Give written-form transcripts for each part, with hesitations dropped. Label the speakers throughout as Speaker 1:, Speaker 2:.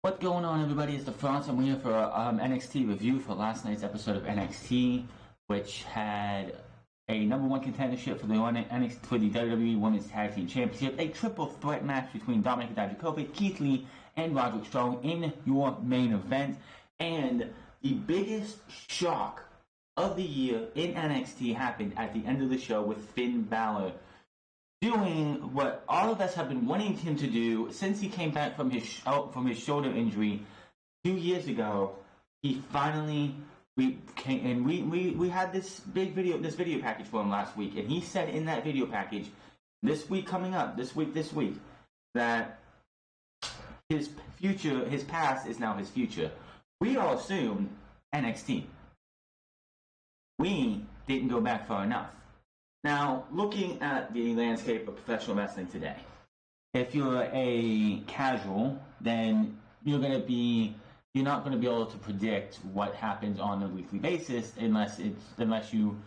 Speaker 1: What's going on, everybody? It's the France. I'm here for NXT review for last night's episode of NXT, which had a #1 contendership for the WWE Women's Tag Team Championship, a triple threat match between Dominik Dijakovic, Keith Lee, and Roderick Strong in your main event, and the biggest shock of the year in NXT happened at the end of the show with Finn Balor doing what all of us have been wanting him to do since he came back from his shoulder injury 2 years ago. He finally we had this video package for him last week, and he said in that video package this week that his past is now his future. We all assumed NXT. We didn't go back far enough. Now, looking at the landscape of professional wrestling today, if you're a casual, then you're not going to be able to predict what happens on a weekly basis unless you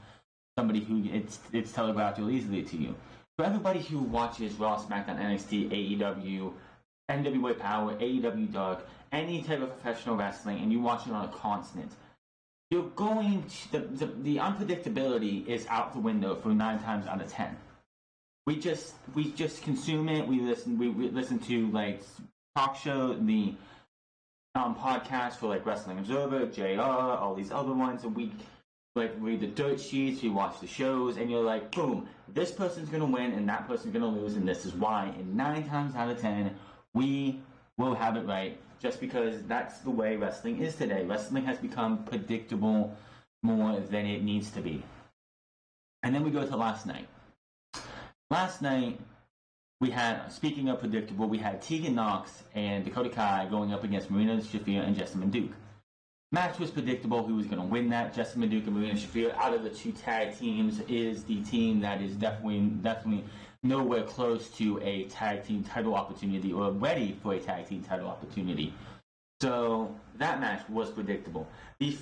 Speaker 1: somebody who it's telegraphed real easily to you. For everybody who watches Raw, SmackDown, NXT, AEW, NWA Power, AEW Dark, any type of professional wrestling, and you watch it on a constant, you're going to, the unpredictability is out the window for 9 times out of 10. We just consume it. We listen to like talk show, the podcasts for like Wrestling Observer, JR, all these other ones, and we like read the dirt sheets. You watch the shows, and you're like, boom, this person's gonna win, and that person's gonna lose, and this is why. And 9 times out of 10, we will have it right. Just because that's the way wrestling is today. Wrestling has become predictable more than it needs to be. And then we go to last night. Last night, we had, speaking of predictable, we had Tegan Nox and Dakota Kai going up against Marina Shafir and Jessamyn Duke. Match was predictable. Who was going to win that? Jessamyn Duke and Marina Shafir, out of the 2 tag teams, is the team that is definitely nowhere close to a tag team title opportunity or ready for a tag team title opportunity. So that match was predictable. The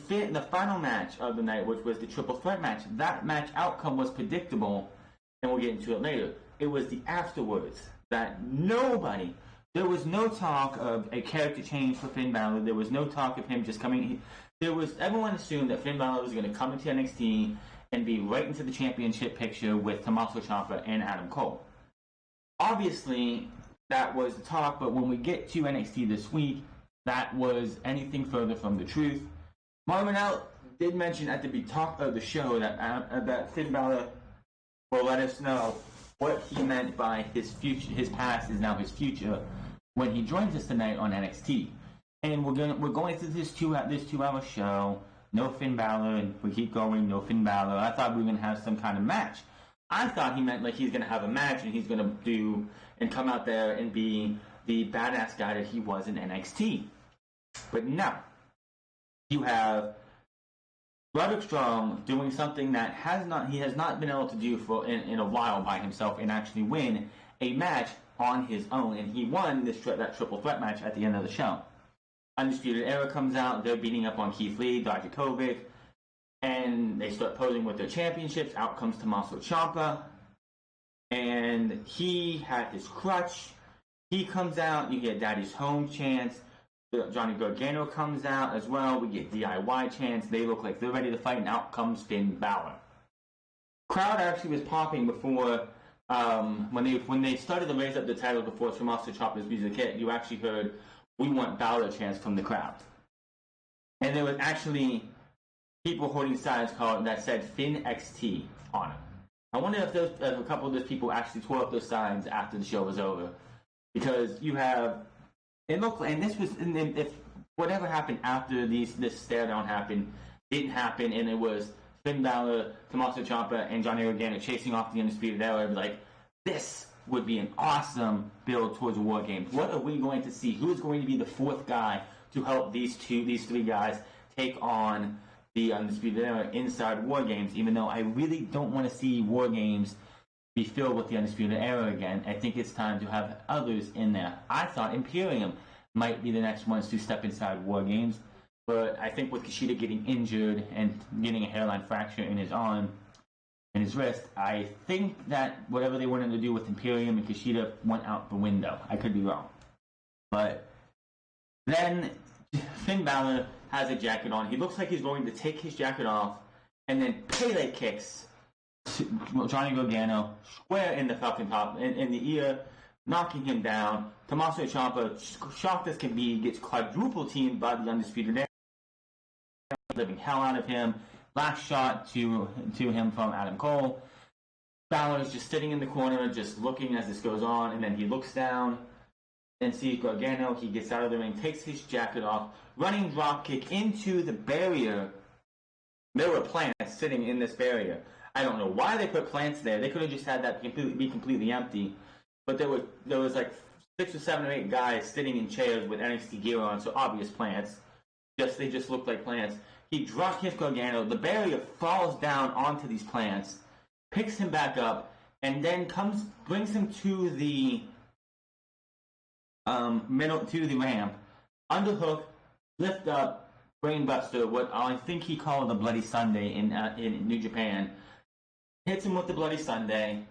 Speaker 1: final match of the night, which was the triple threat match, that match outcome was predictable, and we'll get into it later. It was the afterwards that there was no talk of a character change for Finn Balor. There was no talk of him just coming. Everyone assumed that Finn Balor was going to come into NXT and be right into the championship picture with Tommaso Ciampa and Adam Cole. Obviously, that was the talk, but when we get to NXT this week, that was anything further from the truth. Marvin Out did mention at the top of the show that Finn Balor will let us know what he meant by his future. His past is now his future when he joins us tonight on NXT. And we're going through this 2-hour show. No Finn Balor, and we keep going, no Finn Balor. I thought we were going to have some kind of match. I thought he meant like he's going to have a match and he's going to do and come out there and be the badass guy that he was in NXT. But no. You have Roderick Strong doing something that he has not been able to do in a while by himself and actually win a match on his own. And he won that triple threat match at the end of the show. Undisputed Era comes out, they're beating up on Keith Lee, Dijakovic, and they start posing with their championships. Out comes Tommaso Ciampa, and he had his crutch. He comes out, you hear Daddy's Home chants. Johnny Gargano comes out as well. We get DIY chants. They look like they're ready to fight, and out comes Finn Balor. Crowd actually was popping before when they started to raise up the title before Tommaso Ciampa's music hit. You actually heard "We want Balor" chants from the crowd. And there was actually people holding signs that said Finn XT on it. I wonder if a couple of those people actually tore up those signs after the show was over. Because you have, if whatever happened after this stare down didn't happen, and it was Finn Balor, Tommaso Ciampa, and Johnny Gargano chasing off the Undisputed Era, like, this would be an awesome build towards War Games. What are we going to see? Who is going to be the 4th guy to help these 3 guys take on the Undisputed Era inside War Games? Even though I really don't want to see War Games be filled with the Undisputed Era again, I think it's time to have others in there. I thought Imperium might be the next ones to step inside War Games, but I think with Kushida getting injured and getting a hairline fracture in his arm, in his wrist, I think that whatever they wanted to do with Imperium and Kushida went out the window. I could be wrong. But Then Finn Balor has a jacket on. He looks like he's going to take his jacket off, and then Pele kicks Johnny Gargano square in the Falcon Top, in the ear, knocking him down. Tommaso Ciampa, shocked as can be, gets quadruple teamed by the Undisputed Era, living hell out of him. Last shot to him from Adam Cole. Balor is just sitting in the corner, just looking as this goes on, and then he looks down and sees Gargano. He gets out of the ring, takes his jacket off, running dropkick into the barrier. There were plants sitting in this barrier. I don't know why they put plants there. They could have just had that be completely empty. But there was like 6 or 7 or 8 guys sitting in chairs with NXT gear on, so obvious plants. They just looked like plants. He drop kicks Gargano. The barrier falls down onto these plants, picks him back up, and then brings him to the ramp. Underhook, lift up, brainbuster, what I think he called the Bloody Sunday in New Japan. Hits him with the Bloody Sunday.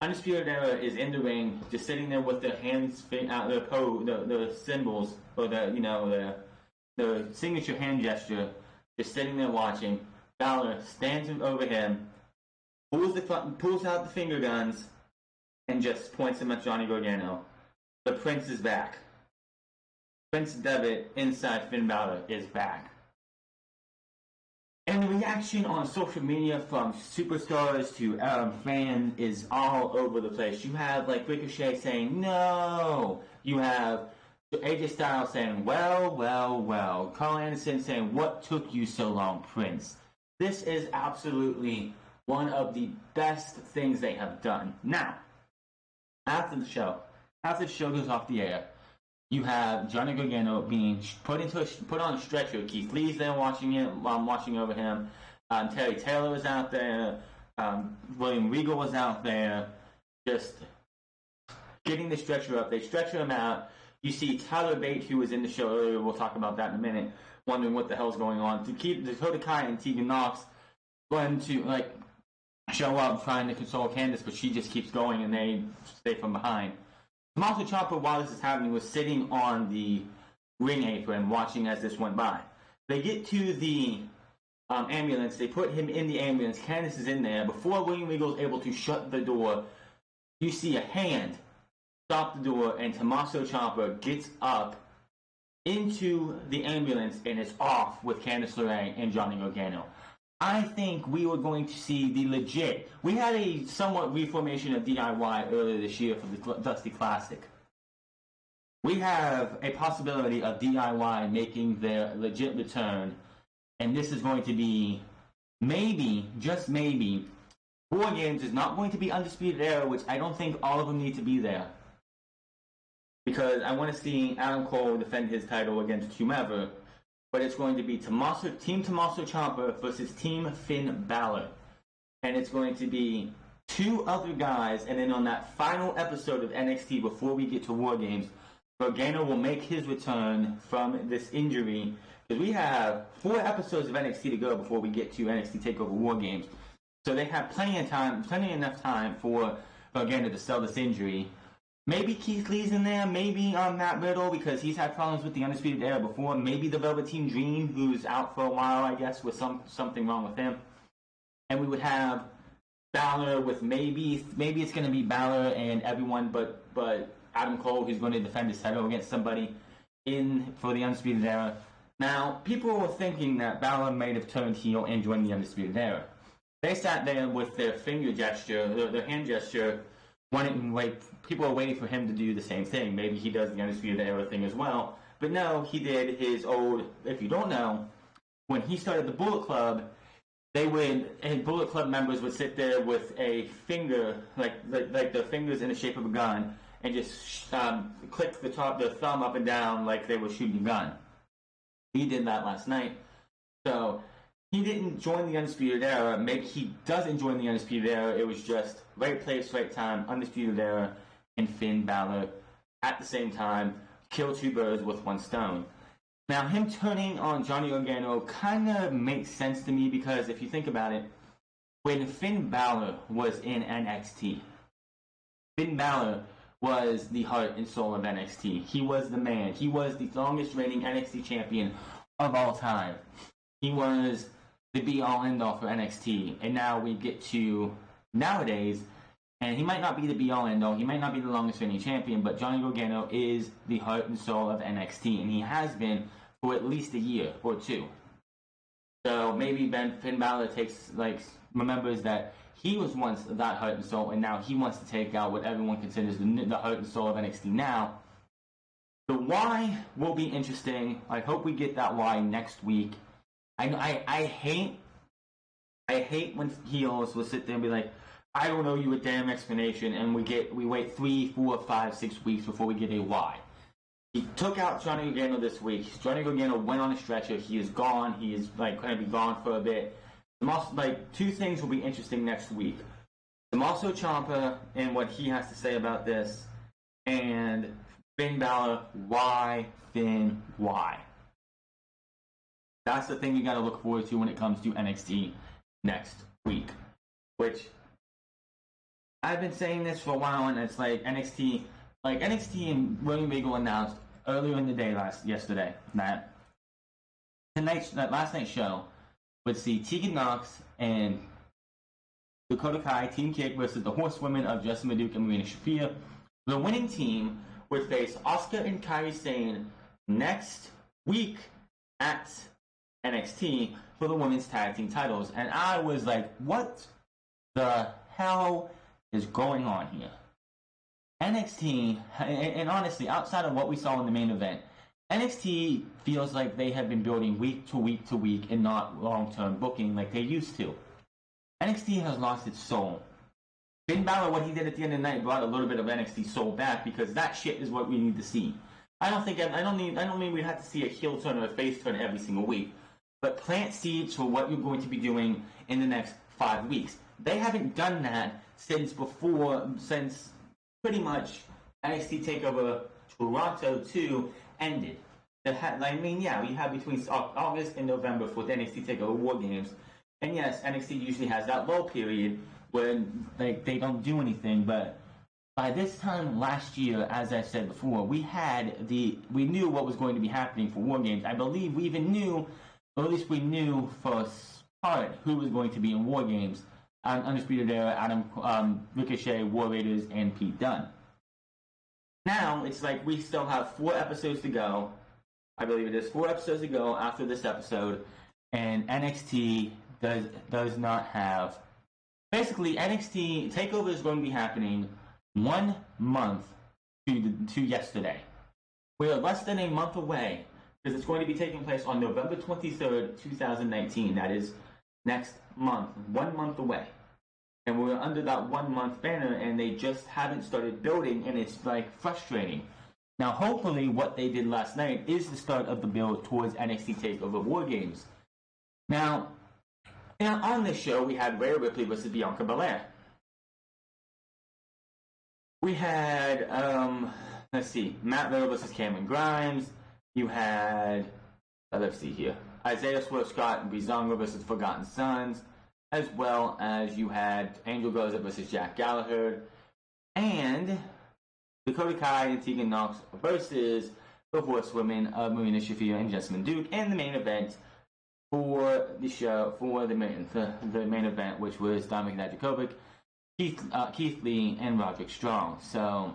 Speaker 1: Undisputed Era is in the ring, just sitting there with their hands, the symbols, or the signature hand gesture, just sitting there watching. Balor stands over him, pulls out the finger guns, and just points them at Johnny Gargano. The Prince is back. Prince Devitt inside Finn Balor is back. And the reaction on social media from superstars to fans is all over the place. You have like Ricochet saying no. You have AJ Styles saying well. Carl Anderson saying what took you so long, Prince. This is absolutely one of the best things they have done. Now, after the show goes off the air, you have Johnny Gargano being put on a stretcher. Keith Lee's there watching over him. Terry Taylor was out there. William Regal was out there, just getting the stretcher up. They stretcher him out. You see Tyler Bate, who was in the show earlier. We'll talk about that in a minute. Wondering what the hell's going on. To keep Dakota Kai and Tegan Nox going to show up trying to console Candice, but she just keeps going and they stay from behind. Tommaso Ciampa, while this is happening, was sitting on the ring apron watching as this went by. They get to the ambulance. They put him in the ambulance. Candice is in there. Before William Regal is able to shut the door, you see a hand stop the door, and Tommaso Ciampa gets up into the ambulance and is off with Candice LeRae and Johnny Gargano. I think we were going to see the legit. We had a somewhat reformation of DIY earlier this year for the Dusty Classic. We have a possibility of DIY making their legit return, and this is going to be maybe, just maybe, War Games is not going to be Undisputed Era, which I don't think all of them need to be there. Because I want to see Adam Cole defend his title against whomever. But it's going to be Team Tommaso Ciampa versus Team Finn Balor. And it's going to be 2 other guys. And then on that final episode of NXT, before we get to War Games, Gargano will make his return from this injury. Because we have 4 episodes of NXT to go before we get to NXT TakeOver War Games. So they have plenty enough time for Gargano to sell this injury. Maybe Keith Lee's in there, maybe Matt Riddle, because he's had problems with the Undisputed Era before. Maybe the Velveteen Dream, who's out for a while, I guess, with something wrong with him. And we would have Balor with maybe it's going to be Balor and everyone but Adam Cole, who's going to defend his title against somebody for the Undisputed Era. Now, people were thinking that Balor might have turned heel and joined the Undisputed Era. They sat there with their finger gesture, their hand gesture, people are waiting for him to do the same thing. Maybe he does the Undisputed Era thing as well. But no, he did his old, if you don't know, when he started the Bullet Club, Bullet Club members would sit there with a finger, like their fingers in the shape of a gun, and just click the thumb up and down like they were shooting a gun. He did that last night. So he didn't join the Undisputed Era. Maybe he doesn't join the Undisputed Era. It was just right place, right time, Undisputed Era, and Finn Balor at the same time. Kill 2 birds with 1 stone. Now, him turning on Johnny Gargano kind of makes sense to me because if you think about it, when Finn Balor was in NXT, Finn Balor was the heart and soul of NXT. He was the man. He was the longest reigning NXT champion of all time. He was the be-all, end-all for NXT. And now we get to nowadays, and he might not be the be-all, end-all. He might not be the longest reigning champion, but Johnny Gargano is the heart and soul of NXT, and he has been for at least a year or two. So maybe Finn Balor remembers that he was once that heart and soul, and now he wants to take out what everyone considers the heart and soul of NXT now. The why will be interesting. I hope we get that why next week. I hate when heels will sit there and be like, I don't know you a damn explanation, and we wait 3, 4, 5, 6 weeks before we get a why. He took out Johnny Gargano this week. Johnny Gargano went on a stretcher. He is gone. He is going to be gone for a bit. Two things will be interesting next week. Tommaso Ciampa and what he has to say about this, and Finn Balor. Why Finn? Why? That's the thing you got to look forward to when it comes to NXT next week. Which I've been saying this for a while, and it's like NXT and William Regal announced earlier in the day yesterday that last night's show would see Tegan Nox and Dakota Kai Team Kick versus the Horsewomen of Jessamyn Duke and Marina Shafir. The winning team would face Asuka and Kairi Sane next week at NXT for the women's tag team titles. And I was like, what the hell is going on here? NXT, and honestly, outside of what we saw in the main event, NXT feels like they have been building week to week to week and not long-term booking like they used to. NXT has lost its soul. Finn Balor, what he did at the end of the night, brought a little bit of NXT soul back, because that shit is what we need to see. I don't mean we have to see a heel turn or a face turn every single week, but plant seeds for what you're going to be doing in the next 5 weeks. They haven't done that since pretty much NXT TakeOver Toronto 2 ended. We have between August and November for the NXT TakeOver War Games. And yes, NXT usually has that lull period when they don't do anything, but by this time last year, as I said before, we knew what was going to be happening for War Games. I believe we even knew, or at least we knew for part, who was going to be in War Games. Undisputed Era, Adam Ricochet, War Raiders, and Pete Dunne. Now, it's like we still have 4 episodes to go. I believe it is 4 episodes to go after this episode, and NXT does not have... Basically, NXT TakeOver is going to be happening 1 month to yesterday. We are less than a month away, because it's going to be taking place on November 23rd, 2019. That is next month, 1 month away. And we're under that 1 month banner, and they just haven't started building, and it's frustrating. Now, hopefully, what they did last night is the start of the build towards NXT TakeOver War Games. Now, on this show, we had Rhea Ripley versus Bianca Belair. We had, Matt Riddle versus Cameron Grimes. You had, let's see here, Isaiah Swerve Scott and Breezango versus Forgotten Sons, as well as you had Angel Garza versus Jack Gallagher, and Dakota Kai and Tegan Nox versus the Horsewomen of Marina Shafir and Jessamyn Duke in the main event for the show, for the main event, which was Dominik Dijakovic, Keith Lee, and Roderick Strong. So,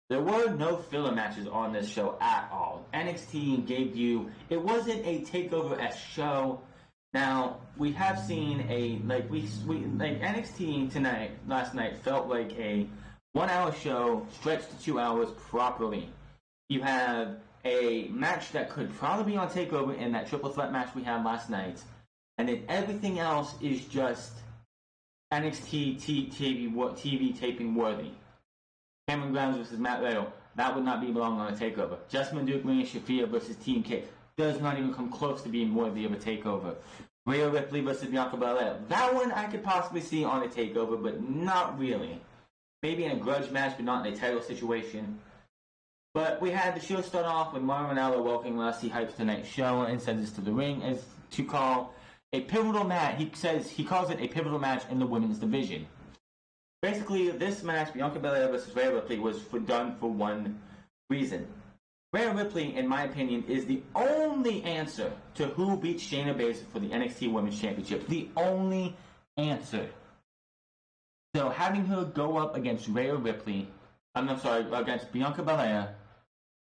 Speaker 1: there were no filler matches on this show at all. NXT gave you... It wasn't a TakeOver-esque show. Now, we have seen NXT last night felt like a 1 hour show stretched to 2 hours properly. You have a match that could probably be on TakeOver in that triple threat match we had last night. And then everything else is just NXT TV taping worthy. Cameron Grimes versus Matt Riddle, that would not belong on a TakeOver. Jessamyn Duke, Marina Shafir versus Team Kick does not even come close to being worthy of a TakeOver. Rhea Ripley versus Bianca Belair, that one I could possibly see on a TakeOver, but not really. Maybe in a grudge match, but not in a title situation. But we had the show start off with Mauro Ranallo welcoming Lassie Hype tonight's show and sends us to the ring as to call a pivotal match. He calls it a pivotal match in the women's division. Basically, this match, Bianca Belair versus Rhea Ripley, was done for one reason. Rhea Ripley, in my opinion, is the only answer to who beats Shayna Baszler for the NXT Women's Championship. The only answer. So having her go up against Rhea Ripley, against Bianca Belair,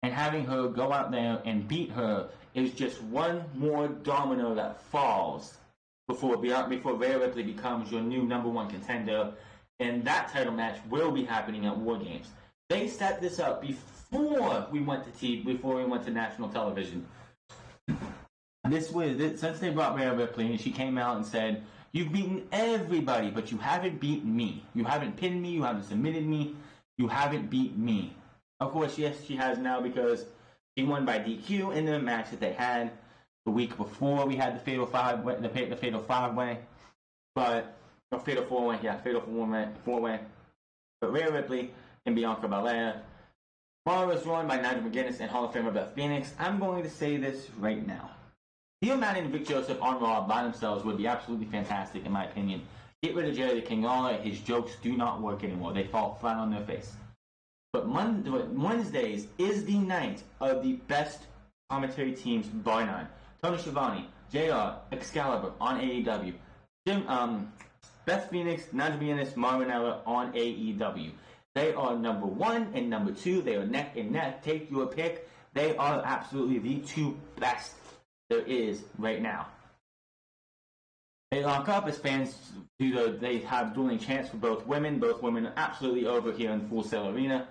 Speaker 1: and having her go out there and beat her is just one more domino that falls before Rhea Ripley becomes your new number one contender. And that title match will be happening at War Games. They set this up before we went to national television. Since they brought Rhea Ripley and she came out and said, "You've beaten everybody, but you haven't beaten me. You haven't pinned me. You haven't submitted me. You haven't beat me." Of course, yes, she has now because she won by DQ in the match that they had the week before we had the Fatal Five-Way, Fatal Four-Way. But Rhea Ripley and Bianca Belair. Balor was joined by Nigel McGuinness and Hall of Famer Beth Phoenix. I'm going to say this right now. Theo Madden and Vic Joseph on Raw by themselves would be absolutely fantastic, in my opinion. Get rid of Jerry the King Lawler. His jokes do not work anymore. They fall flat on their face. But Wednesdays is the night of the best commentary teams, bar none. Tony Schiavone, JR, Excalibur on AEW. Beth Phoenix, Nigel McGuinness, Marinella on AEW. They are number one and number two. They are neck and neck. Take your pick. They are absolutely the two best there is right now. They lock up as fans they have dueling chants for both women. Both women are absolutely over here in Full Sail Arena.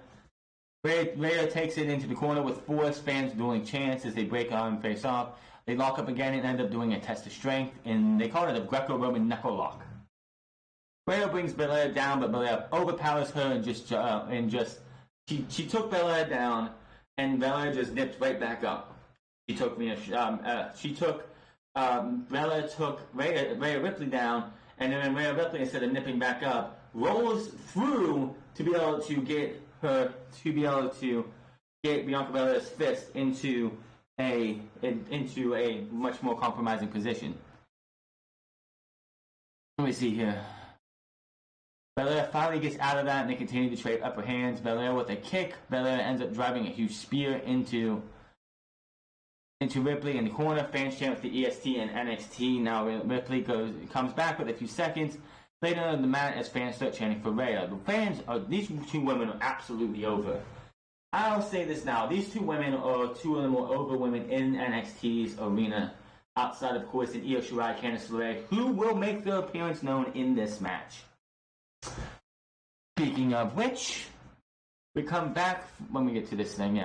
Speaker 1: Rhea takes it into the corner with four fans dueling chants as they break on and face off. They lock up again and end up doing a test of strength, and they call it a Greco-Roman knuckle lock. Rhea brings Belair down, but Belair overpowers her and she took Belair down, and Belair just nipped right back up. Belair took Rhea Ripley down, and then Rhea Ripley, instead of nipping back up, rolls through to be able to get Bianca Belair's fist into a much more compromising position. Let me see here. Belair finally gets out of that, and they continue to trade upper hands. Belair with a kick. Belair ends up driving a huge spear into Ripley in the corner. Fans chant with the EST and NXT. Now Ripley comes back with a few seconds later on the mat as fans start chanting for Rhea. These two women are absolutely over. I'll say this now. These two women are two of the more over women in NXT's arena, outside, of course, of Io Shirai, Candice LeRae, who will make their appearance known in this match. Speaking of which, we come back when we get to this thing,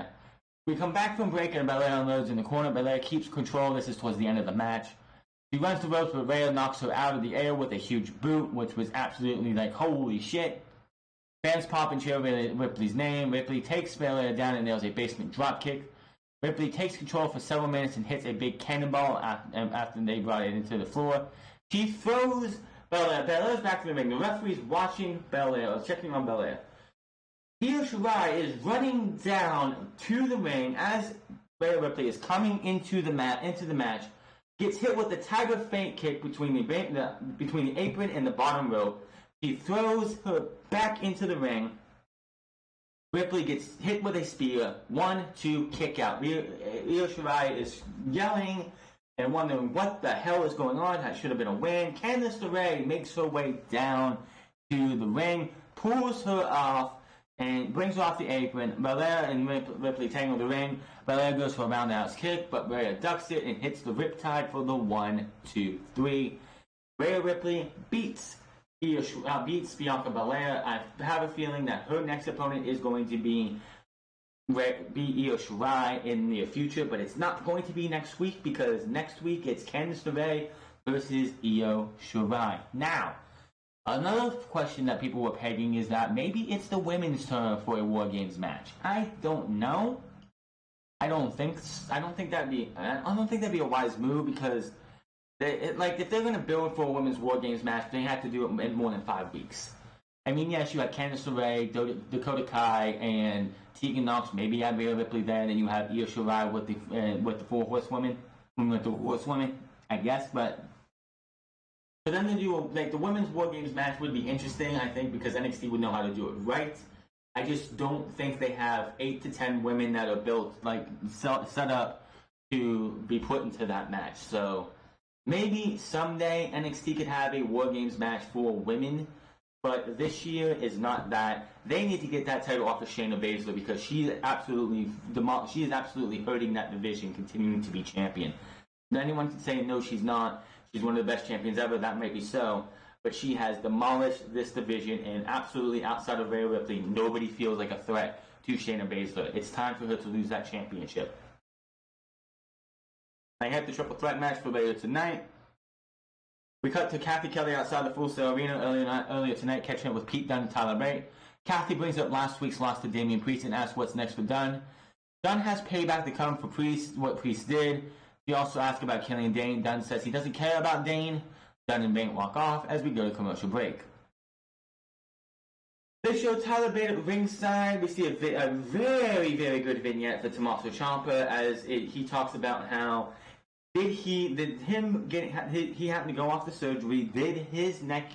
Speaker 1: We come back from break and Belair unloads in the corner. Belair keeps control. This is towards the end of the match. She runs the ropes, but Rhea knocks her out of the air with a huge boot, which was absolutely like, holy shit. Fans pop and cheer Ripley's name. Ripley takes Belair down and nails a basement dropkick. Ripley takes control for several minutes and hits a big cannonball after they brought it into the floor. She throws Belair. Belair's back to the ring. The referee's watching Belair, or checking on Belair. Io Shirai is running down to the ring as Rhea Ripley is coming into the match. Gets hit with the tiger feint kick between the apron and the bottom rope. He throws her back into the ring. Ripley gets hit with a spear. 1, 2, kick out. Io Shirai is yelling and wondering what the hell is going on. That should have been a win. Candice LeRae makes her way down to the ring, pulls her off, and brings her off the apron. Belair and Ripley tangle the ring. Belair goes for a roundhouse kick, but Rhea ducks it and hits the riptide for the 1, 2, 3. Rhea Ripley beats Bianca Belair. I have a feeling that her next opponent is going to be Io Shirai in the near future, but it's not going to be next week because next week it's Candice LeRae versus Io Shirai. Now, another question that people were pegging is that maybe it's the women's turn for a War Games match. I don't know. I don't think that'd be a wise move because if they're gonna build for a women's War Games match, they have to do it in more than 5 weeks. I mean, yes, you had Candice LeRae, Dakota Kai, and Tegan Nox. Maybe you have Rhea Ripley then, and you have Io Shirai with the 4 horsewomen, I guess. But For them to do like the women's War Games match would be interesting, I think, because NXT would know how to do it right. I just don't think they have 8 to 10 women that are built like set up to be put into that match. So maybe someday NXT could have a War Games match for women, but this year is not that. They need to get that title off of Shayna Baszler because she is absolutely hurting that division, continuing to be champion. Anyone can say no, she's not. She's one of the best champions ever. That might be so, but she has demolished this division, and absolutely outside of Rhea Ripley, nobody feels like a threat to Shayna Baszler. It's time for her to lose that championship. I had the triple threat match for later tonight. We cut to Kathy Kelly outside the Full Sail Arena earlier tonight, catching up with Pete Dunne and Tyler Bate. Kathy brings up last week's loss to Damian Priest and asks what's next for Dunne. Dunne has payback to come for Priest, what Priest did. He also asks about Killian Dane. Dunne says he doesn't care about Dane. Dunne and Bate walk off as we go to commercial break. They show Tyler Bate at ringside. We see a very, very good vignette for Tommaso Ciampa as he talks about how he happened to go off the surgery. Did his neck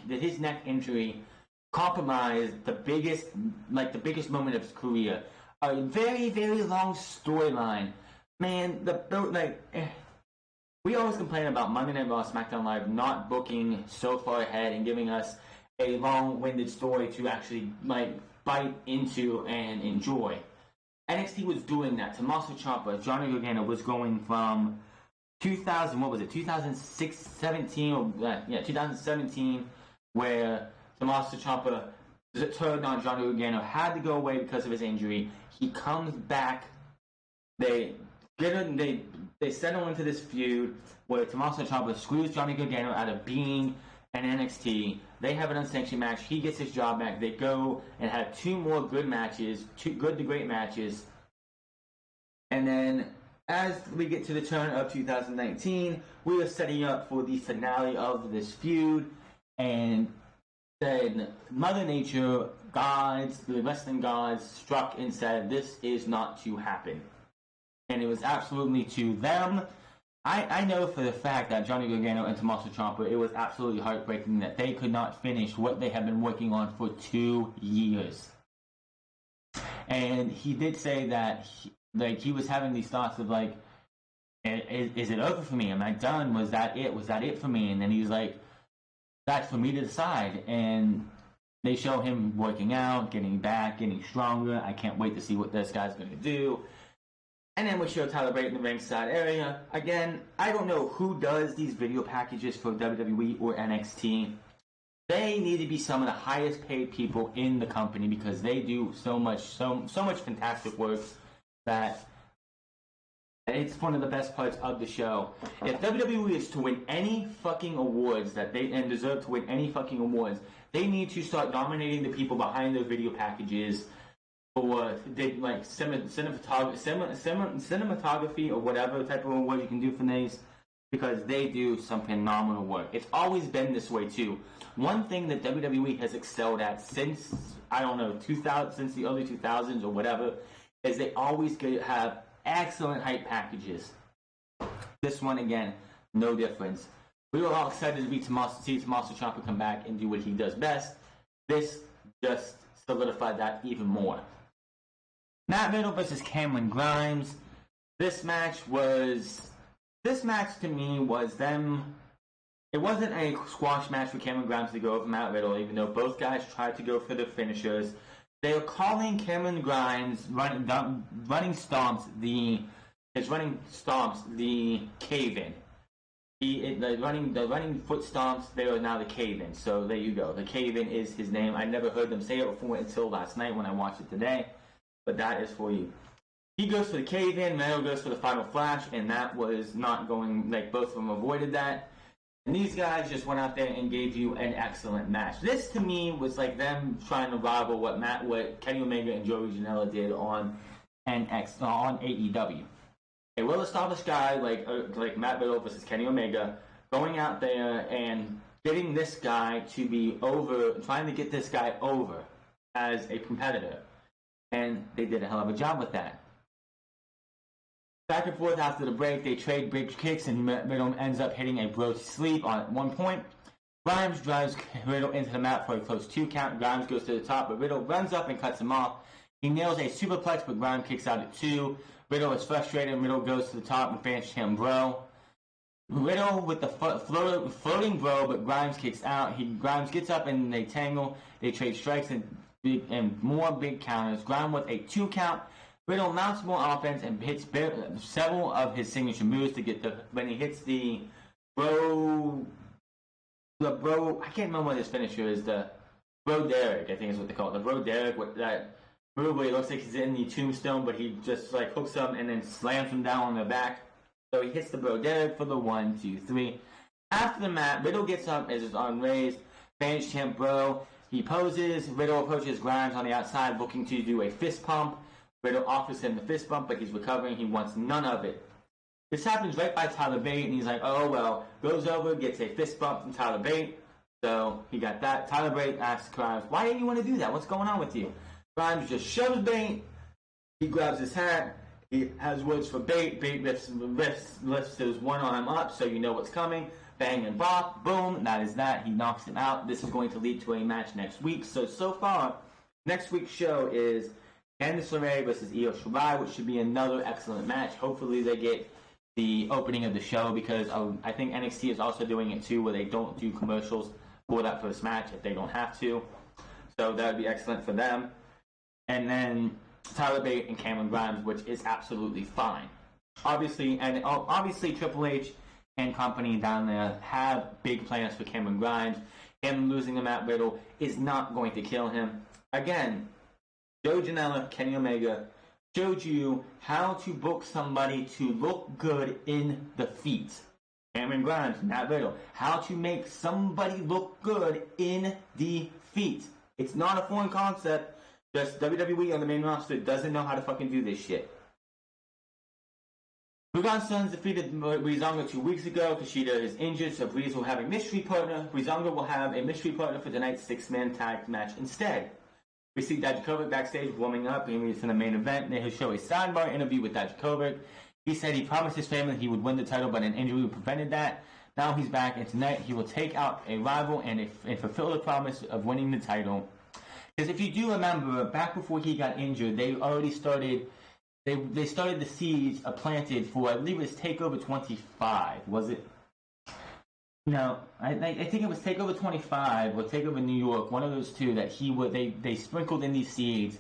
Speaker 1: injury compromise the biggest moment of his career? A very, very long storyline. Man, we always complain about Monday Night Raw, SmackDown Live not booking so far ahead and giving us a long-winded story to actually bite into and enjoy. NXT was doing that. Tommaso Ciampa, Johnny Gargano was going from 2017, where Tommaso Ciampa turned on Johnny Gargano, had to go away because of his injury. He comes back. They settle into this feud where Tommaso Ciampa screws Johnny Gargano out of being an NXT. They have an unsanctioned match. He gets his job back. They go and have 2 more good matches, 2 good to great matches. And then as we get to the turn of 2019, we are setting up for the finale of this feud. And then Mother Nature, gods, the wrestling gods, struck and said, this is not to happen. And it was absolutely to them. I know for the fact that Johnny Gargano and Tommaso Ciampa, it was absolutely heartbreaking that they could not finish what they have been working on for 2 years. And he did say that he was having these thoughts of is it over for me? Am I done? Was that it? Was that it for me? And then he's like, that's for me to decide. And they show him working out, getting back, getting stronger. I can't wait to see what this guy's going to do. And then we show Tyler Bate in the ringside area. Again, I don't know who does these video packages for WWE or NXT. They need to be some of the highest paid people in the company because they do so much fantastic work that it's one of the best parts of the show. If WWE is to win any fucking awards and deserve to win any fucking awards, they need to start nominating the people behind their video packages for cinematography or whatever type of award you can do for these, because they do some phenomenal work. It's always been this way too. One thing that WWE has excelled at since since the early 2000s or whatever, is they always have excellent hype packages. This one again, no difference. We were all excited to see Tommaso Ciampa come back and do what he does best. This just solidified that even more. Matt Riddle versus Cameron Grimes. This match to me was them. It wasn't a squash match for Cameron Grimes to go over Matt Riddle, even though both guys tried to go for the finishers. They are calling Cameron Grimes running stomps the cave-in. The running foot stomps, they are now the cave-in. So there you go. The cave-in is his name. I never heard them say it before until last night when I watched it today. But that is for you. He goes for the cave-in, Riddle goes for the final flash, and that was not going, both of them avoided that. And these guys just went out there and gave you an excellent match. This, to me, was like them trying to rival what Kenny Omega and Joey Janela did on AEW. A well-established guy like Matt Riddle versus Kenny Omega, going out there and getting this guy to be over, trying to get this guy over as a competitor. And they did a hell of a job with that. Back and forth after the break, they trade bridge kicks, and Riddle ends up hitting a bro sleep at one point. Grimes drives Riddle into the mat for a close 2 count. Grimes goes to the top, but Riddle runs up and cuts him off. He nails a superplex, but Grimes kicks out at 2. Riddle is frustrated. Riddle goes to the top and finishes him, bro. Riddle with the floating bro, but Grimes kicks out. Grimes gets up and they tangle. They trade strikes and more big counters. Grimes with a 2 count. Riddle mounts more offense and hits several of his signature moves to get when he hits the bro, I can't remember what his finisher is. The bro Derek, I think is what they call it. The bro Derek with that move where he looks like he's in the tombstone, but he just like hooks him and then slams him down on the back. So he hits the bro Derek for the 1, 2, 3. After the mat, Riddle gets up as his arm raised. Vanish champ bro. He poses. Riddle approaches Grimes on the outside, looking to do a fist pump. Riddle offers him the fist bump, but he's recovering. He wants none of it. This happens right by Tyler Bate, and he's like, oh, well. Goes over, gets a fist bump from Tyler Bate. So he got that. Tyler Bate asks Grimes, why didn't you want to do that? What's going on with you? Grimes just shoves Bate. He grabs his hat. He has words for Bate. Bate lifts his one arm up so you know what's coming. Bang and bop. Boom. That is that. He knocks him out. This is going to lead to a match next week. So far, next week's show is Candice LeRae versus Io Shirai, which should be another excellent match. Hopefully they get the opening of the show because I think NXT is also doing it too, where they don't do commercials for that first match if they don't have to. So that would be excellent for them. And then Tyler Bate and Cameron Grimes, which is absolutely fine. Obviously Triple H and company down there have big plans for Cameron Grimes. Him losing him at Riddle is not going to kill him. Again, Joe Janela, Kenny Omega showed you how to book somebody to look good in the feet. Cameron Grimes, not Riddle. How to make somebody look good in the feet. It's not a foreign concept. Just WWE on the main roster doesn't know how to fucking do this shit. Forgotten Sons defeated Breezango 2 weeks ago. Kushida is injured, so Breeze will have a mystery partner. Breezango will have a mystery partner for tonight's 6-man tag match instead. We see Dijakovic backstage warming up and leads to the main event. They will show a sidebar interview with Dijakovic. He said he promised his family he would win the title, but an injury prevented that. Now he's back, and tonight he will take out a rival and fulfill the promise of winning the title. Because if you do remember, back before he got injured, they already started. They started the seeds planted for, I believe it was Takeover 25. Was it? No, I think it was Takeover 25 or Takeover New York. One of those two that they sprinkled in these seeds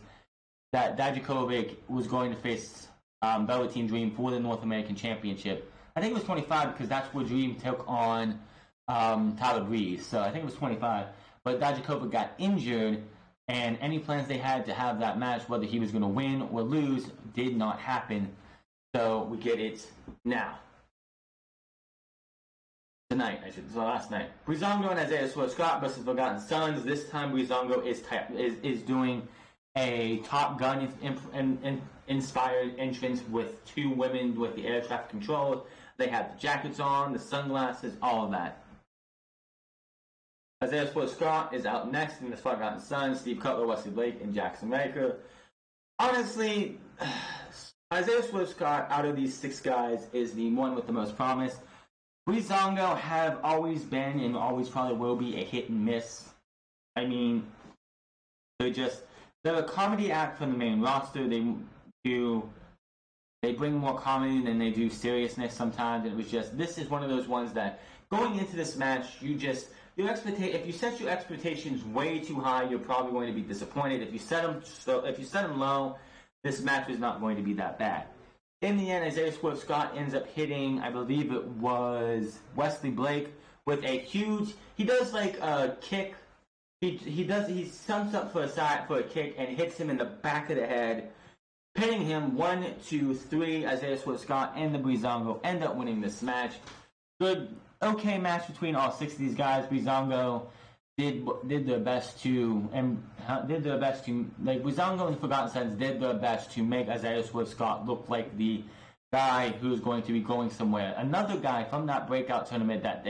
Speaker 1: that Dijakovic was going to face Velveteen Dream for the North American Championship. I think it was 25 because that's where Dream took on Tyler Breeze. So I think it was 25. But Dijakovic got injured. And any plans they had to have that match, whether he was going to win or lose, did not happen. So we get it now. Last night. Breezango and Isaiah Scott versus Forgotten Sons. This time Breezango is doing a Top Gun inspired entrance with 2 women with the air traffic controllers. They have the jackets on, the sunglasses, all of that. Isaiah Scott is out next in the Forgotten Sons. Steve Cutler, Wesley Blake, and Jackson Raker. Honestly, Isaiah Scott, out of these 6 guys, is the one with the most promise. Breezango have always been and always probably will be a hit and miss. I mean, they're a comedy act from the main roster. They bring more comedy than they do seriousness sometimes. And this is one of those ones that going into this match, if you set your expectations way too high, you're probably going to be disappointed. If you set them low, this match is not going to be that bad. In the end, Isaiah Scott ends up hitting, I believe it was Wesley Blake with a huge. He does like a kick. He stumps up for a kick and hits him in the back of the head, pinning him 1, 2, 3. Isaiah Scott and the Breezango end up winning this match. Okay match between all 6 of these guys. Breezango did their best to Breezango and the Forgotten Sons did their best to make Isaiah Scott look like the guy who's going to be going somewhere. Another guy from that breakout tournament that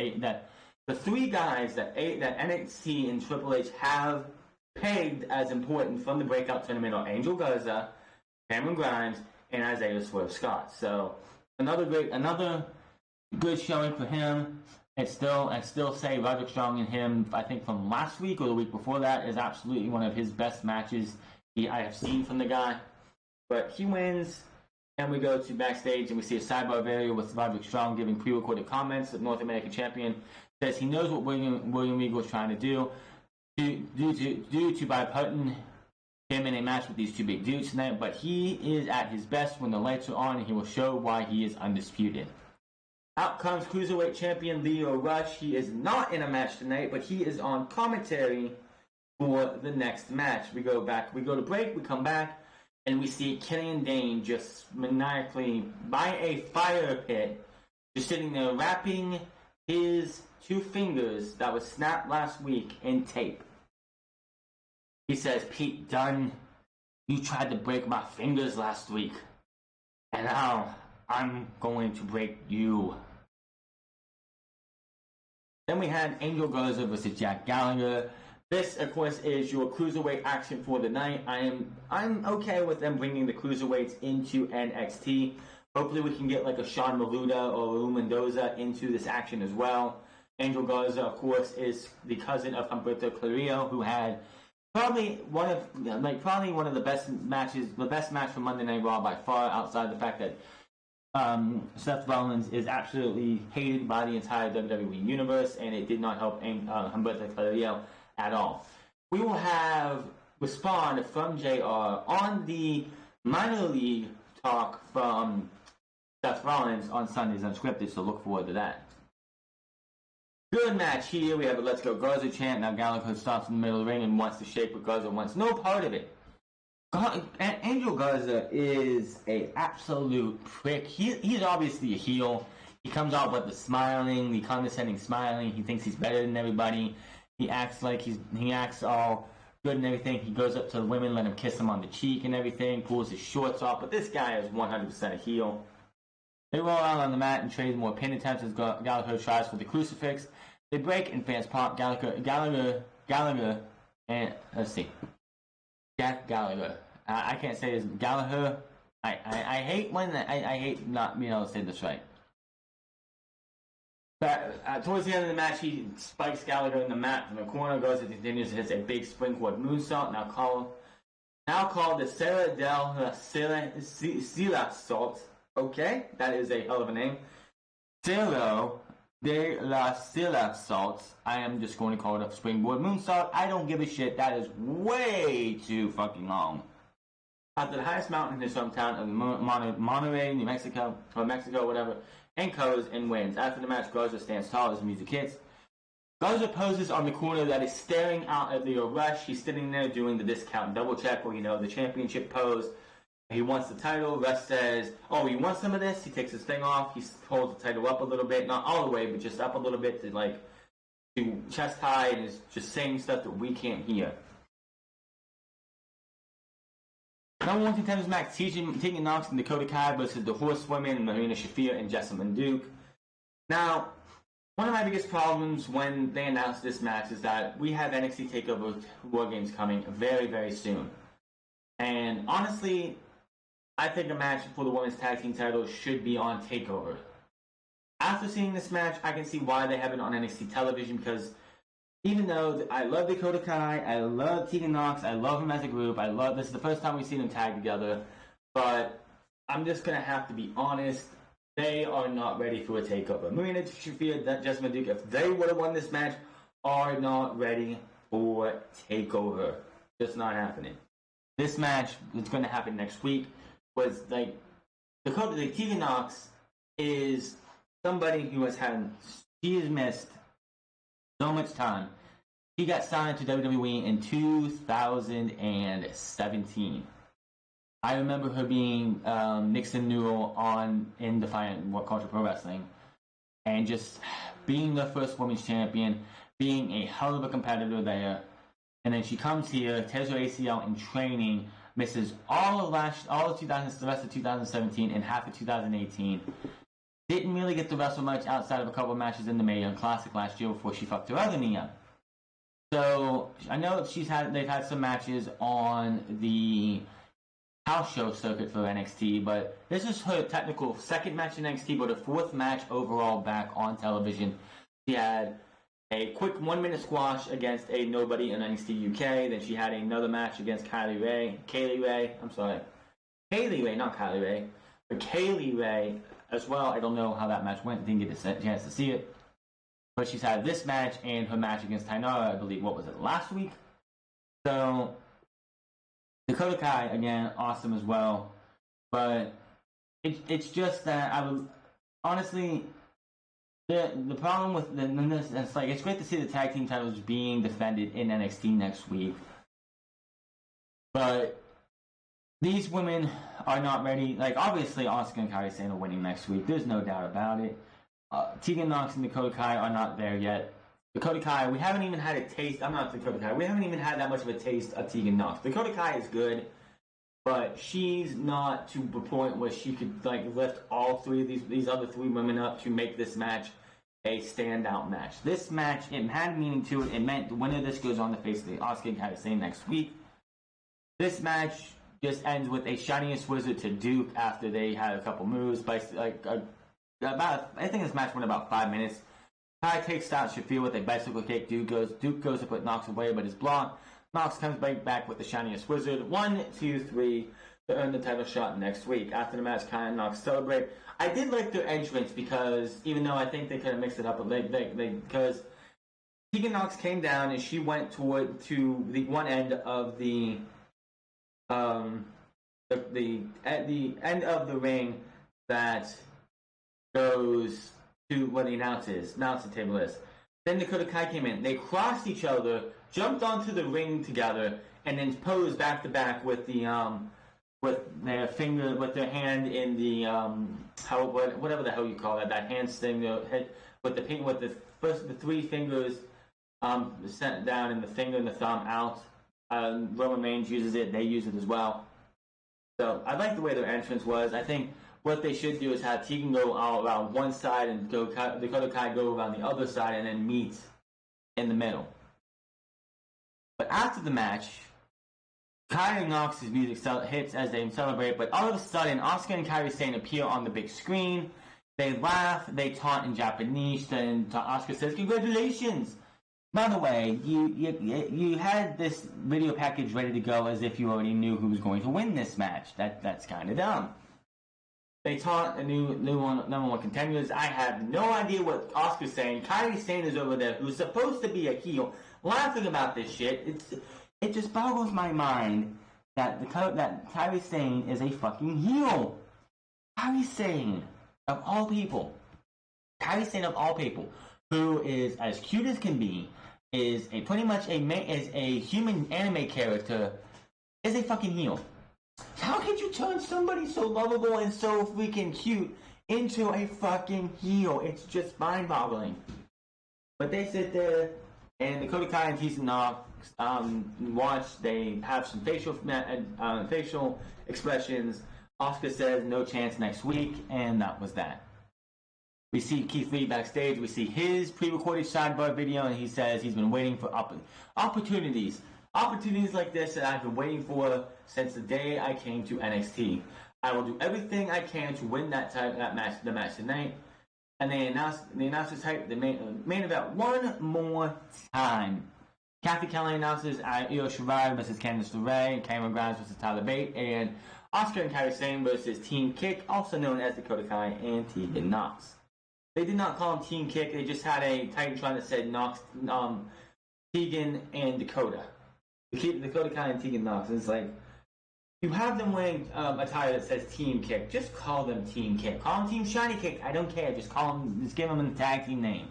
Speaker 1: the 3 guys that NXT and Triple H have pegged as important from the breakout tournament are Angel Garza, Cameron Grimes, and Isaiah Scott. So another good showing for him. I still say Roderick Strong and him, I think from last week or the week before that, is absolutely one of his best matches I have seen from the guy. But he wins, and we go to backstage and we see a sidebar video with Roderick Strong giving pre-recorded comments. The North American champion says he knows what William Regal is trying to do by putting him in a match with these two big dudes tonight, but he is at his best when the lights are on, and he will show why he is undisputed. Out comes Cruiserweight Champion Leo Rush. He is not in a match tonight, but he is on commentary for the next match. We go to break, we come back, and we see Killian Dane just maniacally by a fire pit, just sitting there wrapping his two fingers that was snapped last week in tape. He says, "Pete Dunne, you tried to break my fingers last week, and now I'm going to break you." Then we had Angel Garza versus Jack Gallagher. This, of course, is your cruiserweight action for the night. I'm okay with them bringing the cruiserweights into NXT. Hopefully we can get like a Sean Maluda or Raul Mendoza into this action as well. Angel Garza, of course, is the cousin of Humberto Carrillo, who had probably one of the best matches, the best match from Monday Night Raw by far, outside the fact that Seth Rollins is absolutely hated by the entire WWE universe, and it did not help Humberto Carrillo at all. We will have respond from JR on the minor league talk from Seth Rollins on Sundays Unscripted, so look forward to that. Good match here. We have a Let's Go Garza chant. Now Gallagher stops in the middle of the ring and wants to shake, but Garza wants no part of it. Angel Garza is an absolute prick. He's obviously a heel. He comes out with the smiling, the condescending smiling. He thinks he's better than everybody. He acts like he acts all good and everything. He goes up to the women, let him kiss him on the cheek and everything, pulls his shorts off. But this guy is 100% a heel. They roll out on the mat and trade more pin attempts as Gallagher tries for the crucifix. They break and fans pop. Gallagher, and let's see. Jack Gallagher. I can't say his Gallagher. I hate when I hate not being able to say this right. But towards the end of the match, he spikes Gallagher in the mat from the corner, goes and continues to hit a big springboard moonsault. Now called the Sarah Del Silla Salt. Okay, that is a hell of a name. Cerro de la Silla Salt. I am just going to call it a springboard moonsault. I don't give a shit. That is way too fucking long. After the highest mountain in his hometown of Monterrey, New Mexico, or Mexico, whatever, and goes and wins. After the match, Garza stands tall as the music hits. Garza poses on the corner that is staring out at Leo Rush. He's sitting there doing the discount double check, or the championship pose. He wants the title. Rush says, "Oh, you want some of this?" He takes his thing off. He holds the title up a little bit, not all the way, but just up a little bit to chest high, and is just saying stuff that we can't hear. Number 1 contenders match: Tegan Nox and Dakota Kai versus the Horsewomen, Marina Shafir and Jessamine Duke. Now, one of my biggest problems when they announced this match is that we have NXT TakeOver War Games coming very, very soon. And honestly, I think a match for the women's tag team title should be on TakeOver. After seeing this match, I can see why they have it on NXT television, because even though I love Dakota Kai, I love Tegan Nox, I love them as a group, this is the first time we've seen them tag together, but I'm just going to have to be honest, they are not ready for a takeover. Marina Shafir, Jessamine Duke, if they would have won this match, are not ready for takeover. Just not happening. This match, that's going to happen next week, was Tegan Nox is somebody who she has missed so much time. He got signed to WWE in 2017. I remember her being Nixon Newell in Defiant Culture Pro Wrestling, and just being the first women's champion, being a hell of a competitor there. And then she comes here, tears her ACL in training, misses all of the rest of 2017 and half of 2018. Didn't really get to wrestle much outside of a couple of matches in the Mae Young Classic last year before she fucked her other knee up. So I know they've had some matches on the house show circuit for NXT, but this is her technical second match in NXT, but her fourth match overall back on television. She had a quick 1-minute squash against a nobody in NXT UK. Then she had another match against Kaylee Ray, not Kylie Ray, but Kaylee Ray as well. I don't know how that match went. Didn't get a chance to see it. But she's had this match and her match against Tainara, I believe, what was it, last week? So, Dakota Kai, again, awesome as well. But it's just that I would, honestly, the problem with this, it's like, it's great to see the tag team titles being defended in NXT next week. But these women are not ready. Like, obviously, Asuka and Kairi Sane are winning next week. There's no doubt about it. Tegan Nox and Dakota Kai are not there yet. Dakota Kai, we haven't even had a taste. I'm not Dakota Kai. We haven't even had that much of a taste of Tegan Nox. Dakota Kai is good, but she's not to the point where she could like lift all three of these other three women up to make this match a standout match. This match, it had meaning to it. It meant the winner of this goes on to face the Asuka and Kairi Sane next week. This match just ends with a shiniest wizard to Duke after they had a couple moves. By like I think this match went about 5 minutes. Kai takes out Shafir with a bicycle kick. Duke goes to put Nox away, but is blocked. Nox comes back with the shiniest wizard. 1, 2, 3 to earn the title shot next week. After the match, Kai and Nox celebrate. I did like their entrance because even though I think they could have mixed it up a little, because Tegan Nox came down and she went to the one end of the at the end of the ring that goes to where the announcer table is. Then Dakota Kai came in. They crossed each other, jumped onto the ring together, and then posed back to back with the with their hand in the whatever the hell you call that hands thing, with the three fingers sent down and the finger and the thumb out. Roman Reigns uses it. They use it as well. So I like the way their entrance was. I think what they should do is have Tegan go all around one side and Dakota Kai go around the other side and then meet in the middle. But after the match, Kai and Nox's music hits as they celebrate, but all of a sudden, Asuka and Kairi Sane appear on the big screen. They laugh, they taunt in Japanese, then Asuka says, "Congratulations!" By the way, you had this video package ready to go as if you already knew who was going to win this match. That's kind of dumb. They taunt a new number one contenders. I have no idea what Asuka's saying. Kairi Sane is over there, who's supposed to be a heel, laughing about this shit. It just boggles my mind that Kairi Sane is a fucking heel. Kairi Sane, of all people, who is as cute as can be, is pretty much a human anime character, is a fucking heel. How could you turn somebody so lovable and so freaking cute into a fucking heel? It's just mind-boggling. But they sit there, and Dakota Kai and Tegan Nox watch. They have some facial expressions. Asuka says no chance next week, and that was that. We see Keith Lee backstage. We see his pre-recorded sidebar video, and he says he's been waiting for opportunities like this that I've been waiting for since the day I came to NXT. I will do everything I can to win the match tonight. And they announced the main event one more time. Kathy Kelly announces Io Shirai versus Candice LeRae, Cameron Grimes versus Tyler Bate, and Asuka and Kairi Sane versus Team Kick, also known as Dakota Kai and Tegan Nox. They did not call them Team Kick. They just had a Titantron that said Nox, Tegan and Dakota. Dakota Kai and Tegan Nox. It's like, you have them wearing attire that says Team Kick. Just call them Team Kick. Call them Team Shiny Kick. I don't care. Just give them a tag team name.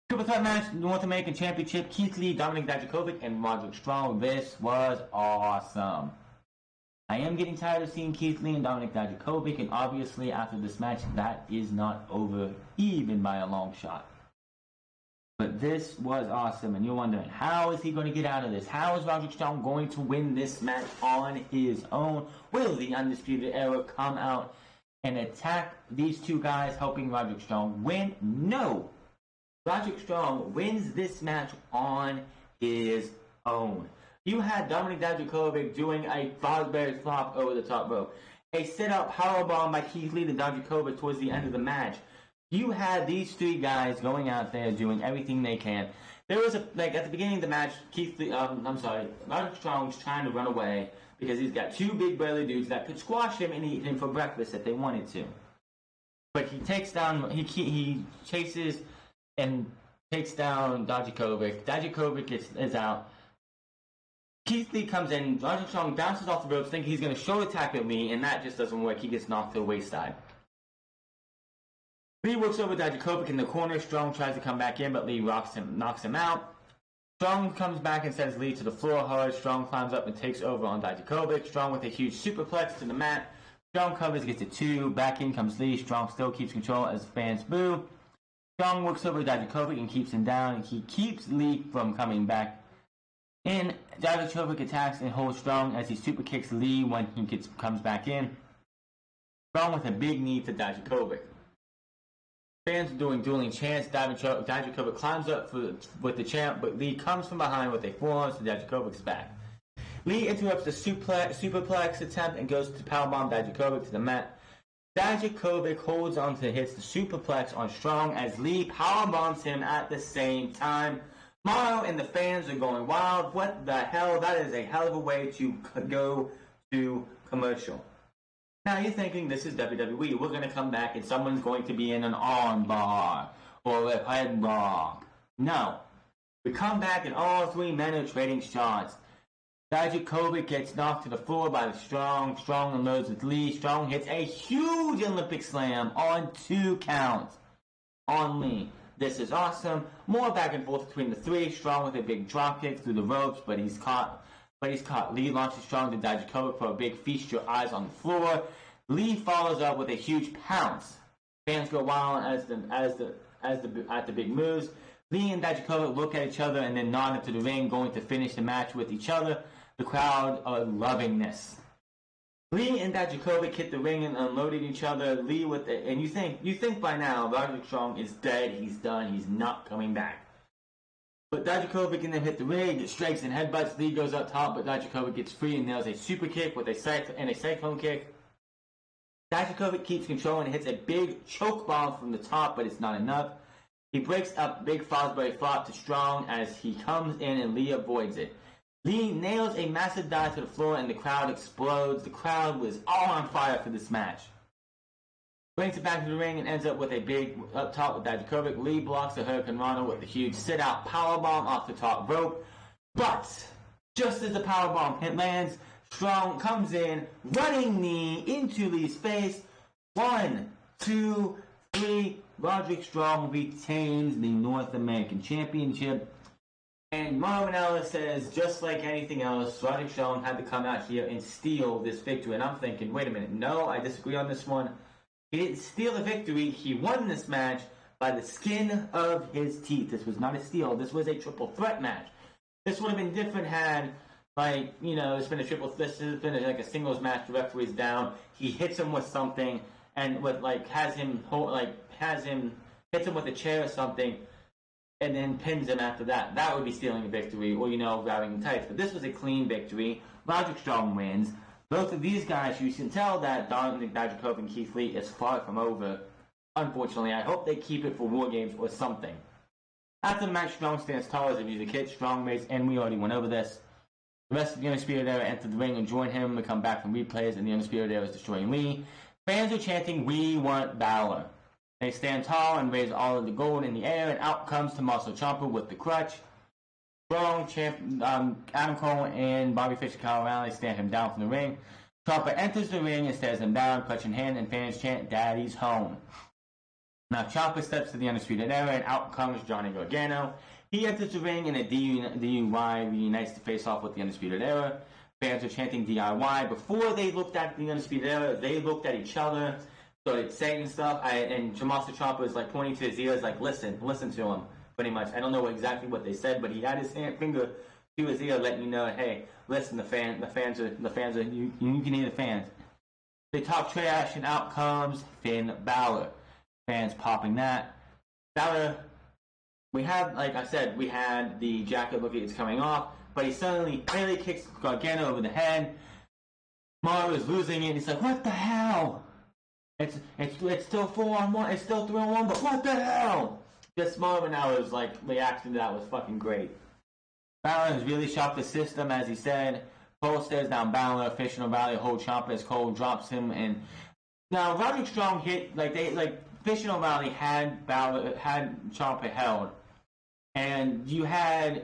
Speaker 1: Triple threat match, North American Championship, Keith Lee, Dominic Dijakovic, and Roderick Strong. This was awesome. I am getting tired of seeing Keith Lee and Dominic Dijakovic, and obviously after this match, that is not over even by a long shot. But this was awesome, and you're wondering, how is he going to get out of this? How is Roderick Strong going to win this match on his own? Will the Undisputed Era come out and attack these two guys, helping Roderick Strong win? No! Roderick Strong wins this match on his own. You had Dominic Dijakovic doing a Fosbury flop over the top rope. A sit-up powerbomb by Keith Lee to Dijakovic towards the end of the match. You had these three guys going out there doing everything they can. There was at the beginning of the match, Roderick Strong's trying to run away because he's got two big burly dudes that could squash him and eat him for breakfast if they wanted to. But he chases and takes down Dijakovic. Dijakovic is out. Keith Lee comes in. Roderick Strong bounces off the ropes, thinking he's going to show attack at Lee, and that just doesn't work. He gets knocked to the wayside. Lee works over Dijakovic in the corner. Strong tries to come back in, but Lee knocks him out. Strong comes back and sends Lee to the floor hard. Strong climbs up and takes over on Dijakovic. Strong with a huge superplex to the mat. Strong covers, gets a 2. Back in comes Lee. Strong still keeps control as fans boo. Strong works over Dijakovic and keeps him down. And he keeps Lee from coming back in. Dijakovic attacks and holds Strong as he super kicks Lee when he comes back in. Strong with a big knee to Dijakovic. Fans are doing dueling chants. Dijakovic climbs up with the chant, but Lee comes from behind with a forearm to Dijakovic's back. Lee interrupts the superplex attempt and goes to powerbomb Dijakovic to the mat. Dijakovic holds on to hits the superplex on Strong as Lee powerbombs him at the same time. Morrow and the fans are going wild. What the hell? That is a hell of a way to go to commercial. Now you're thinking this is WWE. We're going to come back and someone's going to be in an arm bar or a head lock. No. We come back and all three men are trading shots. Dijakovic gets knocked to the floor by the Strong. Strong unloads with Lee. Strong hits a huge Olympic slam on 2 counts on Lee. This is awesome. More back and forth between the three. Strong with a big dropkick through the ropes, but he's caught. Lee launches Strong to Dijakovic for a big feast your eyes on the floor. Lee follows up with a huge pounce. Fans go wild at the big moves. Lee and Dijakovic look at each other and then nod into the ring, going to finish the match with each other. The crowd are loving this. Lee and Dijakovic hit the ring and unloaded each other. Lee with it, and you think by now Roderick Strong is dead. He's done. He's not coming back. But Dijakovic can then hit the ring, gets strikes and headbutts. Lee goes up top, but Dijakovic gets free and nails a super kick with a cyclone kick. Dijakovic keeps control and hits a big choke bomb from the top, but it's not enough. He breaks up big Fosbury flop to Strong as he comes in and Lee avoids it. Lee nails a massive dive to the floor and the crowd explodes. The crowd was all on fire for this match. Brings it back to the ring and ends up with a big up top with Dijakovic. Lee blocks a Hurricane Rana with a huge sit-out powerbomb off the top rope. But just as the powerbomb hit lands, Strong comes in, running knee into Lee's face. 1, 2, 3. Roderick Strong retains the North American Championship. And Marvin Ellis says, just like anything else, Roderick Strong had to come out here and steal this victory. And I'm thinking, wait a minute, no, I disagree on this one. He didn't steal the victory. He won this match by the skin of his teeth. This was not a steal. This was a triple threat match. This would have been different had, it's been this has been like a singles match. The referee's down. He hits him with something and hits him with a chair or something, and then pins him after that. That would be stealing a victory, or grabbing the tights. But this was a clean victory. Roderick Strong wins. Both of these guys, you can tell that Dominic Dijakovic and Keith Lee is far from over. Unfortunately, I hope they keep it for War Games or something. After the match, Strong stands tall as a music hit. Strong raised, and we already went over this. The rest of the Undisputed Era enter the ring and join him. We come back from replays, and the Undisputed Era is destroying Lee. Fans are chanting, "We want Balor." They stand tall and raise all of the gold in the air, and out comes Tommaso Ciampa with the crutch. Strong, Adam Cole, and Bobby Fish and Kyle O'Reilly stand him down from the ring. Ciampa enters the ring and stares him down, clutch in hand, and fans chant, "Daddy's home." Now Ciampa steps to the Undisputed Era, and out comes Johnny Gargano. He enters the ring in a DUI, reunites to face off with the Undisputed Era. Fans are chanting DIY. Before they looked at the Undisputed Era, they looked at each other, started saying stuff, and Tommaso Ciampa was pointing to his ears, listen to him. Pretty much. I don't know exactly what they said, but he had his finger to his ear, letting you know, hey, listen, the fans are, you can hear the fans. They talk trash, and out comes Finn Balor. Fans popping that. Balor, we had the jacket looking, it's coming off, but he suddenly barely kicks Gargano over the head. Mario is losing it. He's like, what the hell? It's still 4-on-1. It's still 3-on-1. But what the hell? Just Marvin Hour's like reaction to that was fucking great. Balor has really shocked the system, as he said. Cole stares down Balor. Fisher Valley hold Ciampa as Cole drops him, and now Roderick Strong hit Fisher Valley had Ciampa held, and they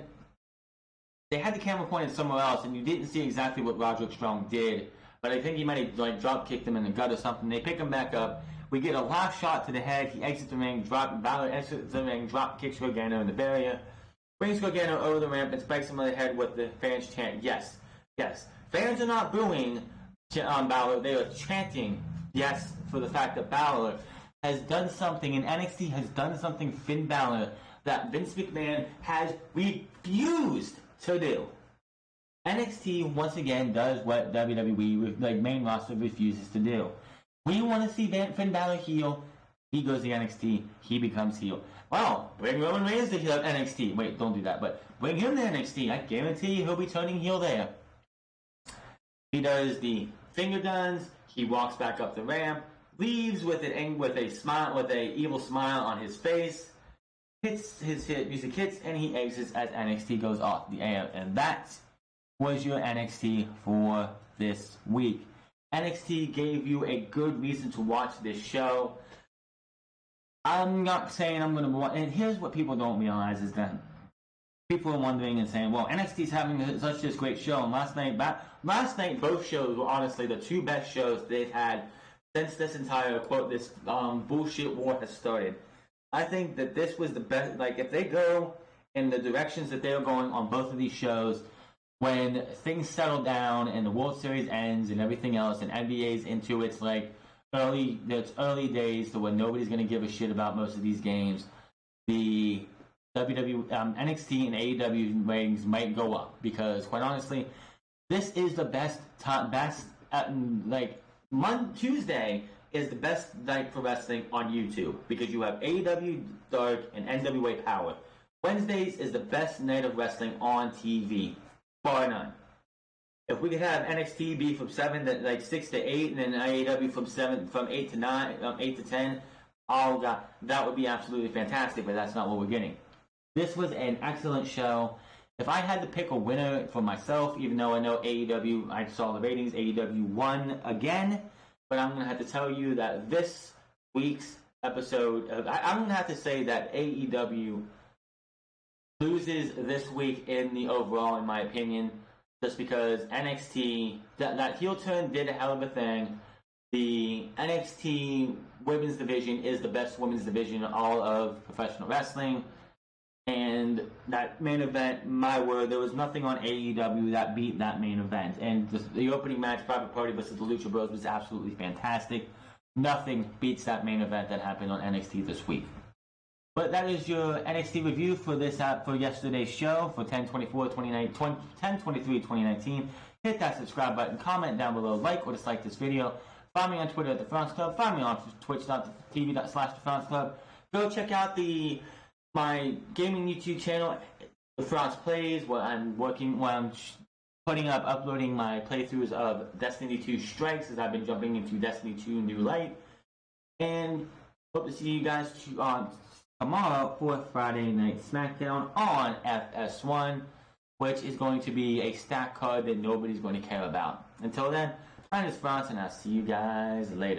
Speaker 1: had the camera pointed somewhere else, and you didn't see exactly what Roderick Strong did. But I think he might have drop kicked him in the gut or something. They pick him back up. We get a last shot to the head. He exits the ring. Balor exits the ring. Drop kicks Gargano in the barrier. Brings Gargano over the ramp and spikes him on the head with the fans chant, yes, yes. Fans are not booing Balor. They are chanting yes for the fact that Balor has done something, and NXT has done something Finn Balor that Vince McMahon has refused to do. NXT once again does what WWE, main roster, refuses to do. We want to see Finn Balor heel. He goes to NXT. He becomes heel. Well, bring Roman Reigns to NXT. Wait, don't do that. But bring him to NXT. I guarantee he'll be turning heel there. He does the finger guns. He walks back up the ramp. Leaves with a smile, with a evil smile on his face. Music hits, and he exits as NXT goes off the air. And that was your NXT for this week. NXT gave you a good reason to watch this show. I'm not saying I'm going to watch, and here's what people don't realize is that people are wondering and saying, well, NXT's having such this great show, and last night both shows were honestly the two best shows they've had since this entire, quote, this bullshit war has started. I think that this was the best, if they go in the directions that they're going on both of these shows, when things settle down and the World Series ends and everything else, and NBA's into its early days to when nobody's going to give a shit about most of these games, the NXT and AEW ratings might go up, because quite honestly, this is the Tuesday is the best night for wrestling on YouTube, because you have AEW Dark and NWA Power. Wednesdays is the best night of wrestling on TV, bar none. If we could have NXT be from 6 to 8, and then AEW from 8 to 9, 8 to 10, oh god, that would be absolutely fantastic. But that's not what we're getting. This was an excellent show. If I had to pick a winner for myself, even though I know AEW, I saw the ratings, AEW won again, but I'm going to have to tell you that this week's episode, I'm going to have to say that AEW loses this week in the overall, in my opinion, just because NXT, that heel turn did a hell of a thing. The NXT women's division is the best women's division in all of professional wrestling. And that main event, my word, there was nothing on AEW that beat that main event. And the opening match, Private Party versus the Lucha Bros, was absolutely fantastic. Nothing beats that main event that happened on NXT this week. But that is your NXT review for yesterday's show for 10/23/2019. Hit that subscribe button, comment down below, like or dislike this video. Find me on Twitter at The France Club. Find me on twitch.tv/The France Club. Go check out my gaming YouTube channel, The France Plays, where I'm uploading my playthroughs of Destiny 2 Strikes, as I've been jumping into Destiny 2 New Light. And hope to see you guys on tomorrow for Friday Night SmackDown on FS1, which is going to be a stack card that nobody's going to care about. Until then, my name is France, and I'll see you guys later.